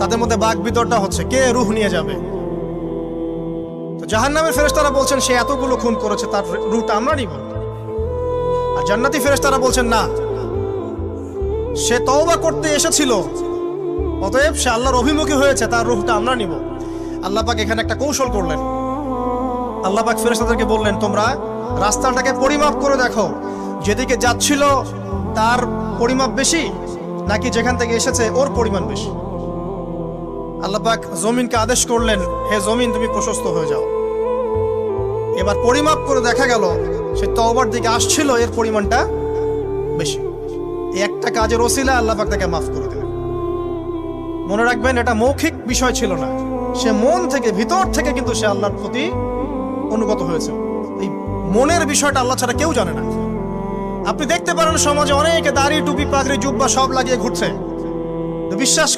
তাদের মধ্যে বাক বিতরটা হচ্ছে কে রূহ নিয়ে যাবে। তো জাহান্নামের ফেরেশতারা বলছেন সে এতগুলো খুন করেছে, তার রূহটা আমরা নিব। আর জান্নাতি ফেরেশতারা বলছেন না, সে তওবা করতে এসেছিল, অতএব সে আল্লাহর অভিমুখী হয়েছে, তার রূহটা আমরা নিব। আল্লাহ পাক এখানে একটা কৌশল করলেন। আল্লাহ পাক ফেরেশতাদেরকে বললেন, তোমরা রাস্তাটাকে পরিমাপ করে দেখো, যেদিকে যাচ্ছিল তার পরিমাপ বেশি নাকি যেখান থেকে এসেছে ওর পরিমাণ বেশি। আল্লাহ পাক জমিনকে আদেশ করলেন, হে জমিন তুমি প্রশস্ত হয়ে যাও। এবার পরিমাপ করে দেখা গেল সে তওবার দিকে আসছিল, এর পরিমাণটা বেশি। এই একটা কাজের ওসিলা আল্লাহ পাক তাকে মাফ করে দিলেন। মনে রাখবেন, এটা মৌখিক বিষয় ছিল না, সে মন থেকে, ভিতর থেকে কিন্তু সে আল্লাহর প্রতি অনুগত হয়েছে। এই মনের বিষয়টা আল্লাহ ছাড়া কেউ জানে না। আপনি দেখতে পারেন সমাজে অনেকে দাড়ি, টুপি, পাগড়ি, জুব্বা সব লাগিয়ে ঘুরছে, তো বিশ্বাস